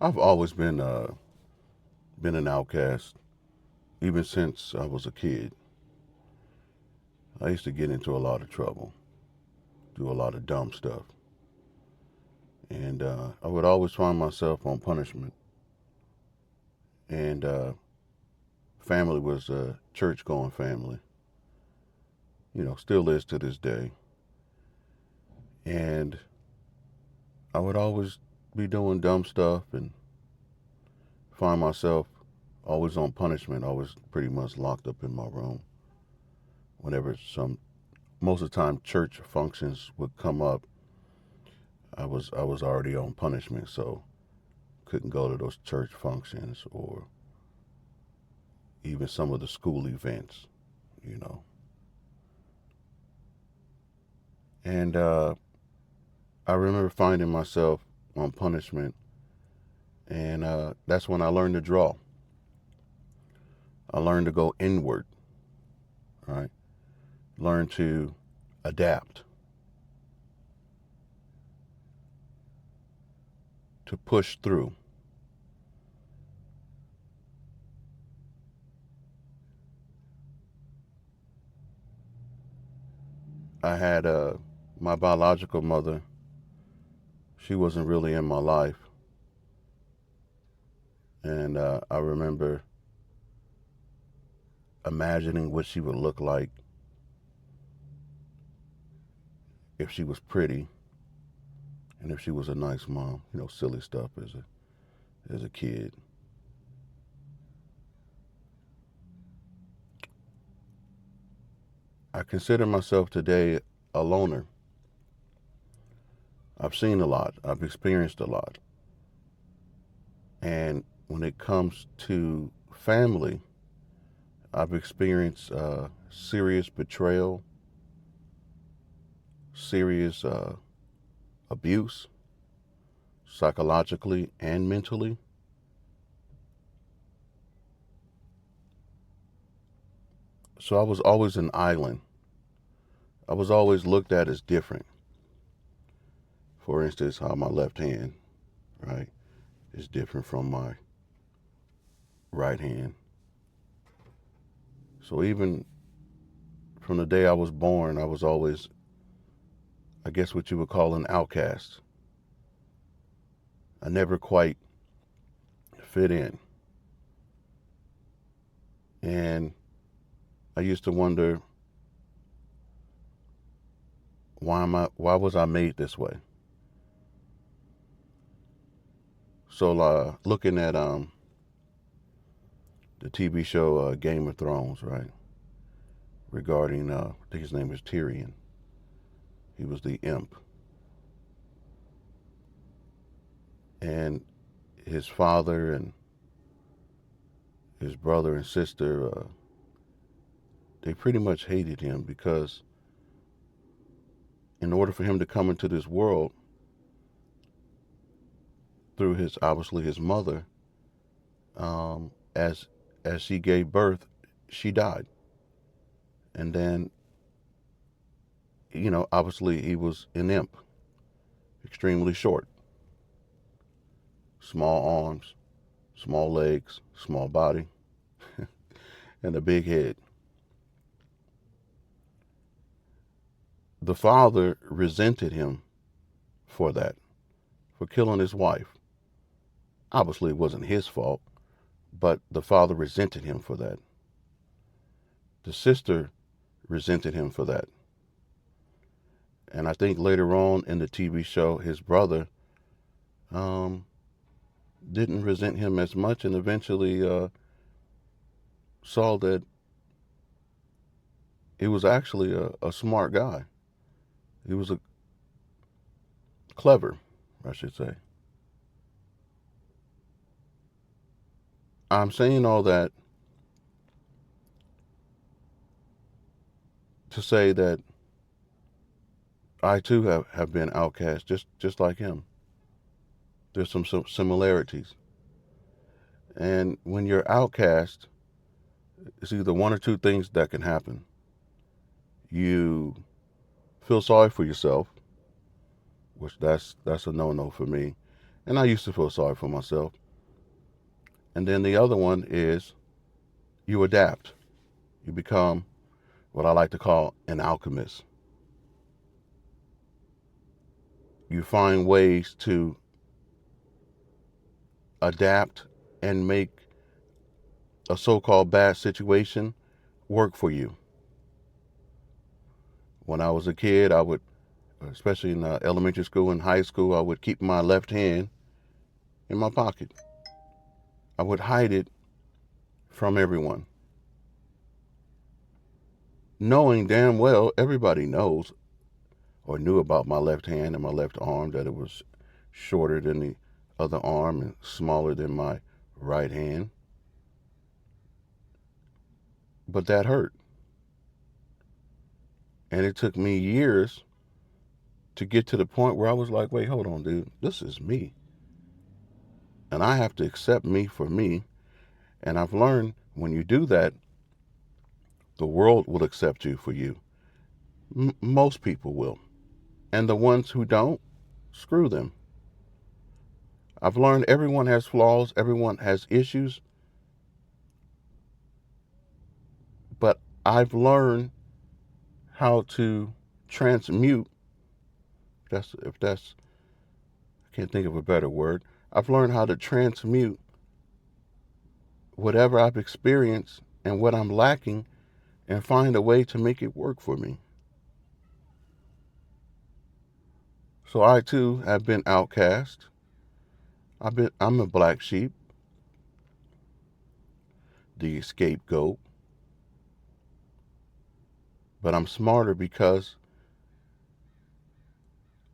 I've always been an outcast, even since I was a kid. I used to get into a lot of trouble, do a lot of dumb stuff, and I would always find myself on punishment. And family was a church-going family, still is to this day. And I would always be doing dumb stuff and find myself always on punishment, always pretty much locked up in my room. Whenever most of the time church functions would come up, I was already on punishment, so couldn't go to those church functions or even some of the school events, you know. And I remember finding myself on punishment, and that's when I learned to draw. I learned to go inward, right? Learn to adapt, to push through. I had my biological mother. She wasn't really in my life, and I remember imagining what she would look like if she was pretty and if she was a nice mom. Silly stuff as a kid. I consider myself today a loner. I've seen a lot. I've experienced a lot. And when it comes to family, I've experienced serious betrayal, serious abuse, psychologically and mentally. So I was always an island. I was always looked at as different. For instance, how my left hand, right, is different from my right hand. So even from the day I was born, I was always, I guess, what you would call an outcast. I never quite fit in. And I used to wonder, why was I made this way? So looking at the TV show Game of Thrones, right? Regarding I think his name is Tyrion. He was the imp. And his father and his brother and sister, they pretty much hated him because in order for him to come into this world through his obviously his mother, um, as as she gave birth, she died, and then obviously he was an imp, extremely short, small arms, small legs, small body, and a big head. The father resented him for that, for killing his wife. Obviously, it wasn't his fault, but the father resented him for that. The sister resented him for that. And I think later on in the TV show, his brother um, didn't resent him as much and eventually saw that he was actually a smart guy. He was a clever, I should say. I'm saying all that to say that I too have been outcast, just like him. There's some similarities. And when you're outcast, it's either one or two things that can happen. You feel sorry for yourself, which that's a no-no for me. And I used to feel sorry for myself. And then the other one is you adapt. You become what I like to call an alchemist. You find ways to adapt and make a so-called bad situation work for you. When I was a kid, I would, especially in elementary school and high school, I would keep my left hand in my pocket. I would hide it from everyone, knowing damn well everybody knows or knew about my left hand and my left arm, that it was shorter than the other arm and smaller than my right hand. But that hurt. And it took me years to get to the point where I was like, wait, hold on, dude, this is me. And I have to accept me for me. And I've learned when you do that, the world will accept you for you. Most people will. And the ones who don't, screw them. I've learned everyone has flaws, everyone has issues, but I've learned how to transmute. If that's, I can't think of a better word. I've learned how to transmute whatever I've experienced and what I'm lacking and find a way to make it work for me. So I too have been outcast. I'm a black sheep, the scapegoat, but I'm smarter because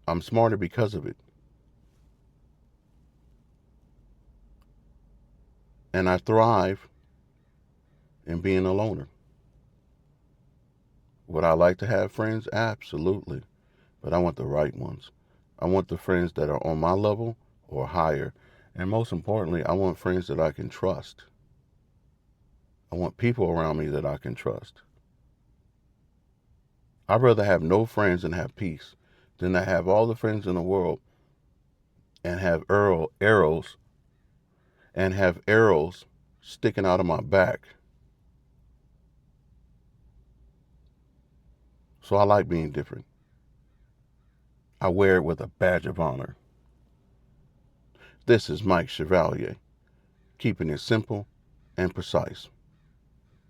of it. And I thrive in being a loner. Would I like to have friends? Absolutely. But I want the right ones. I want the friends that are on my level or higher. And most importantly, I want friends that I can trust. I want people around me that I can trust. I'd rather have no friends and have peace than to have all the friends in the world and have arrows sticking out of my back. So I like being different. I wear it with a badge of honor. This is Mike Chevalier, keeping it simple and precise.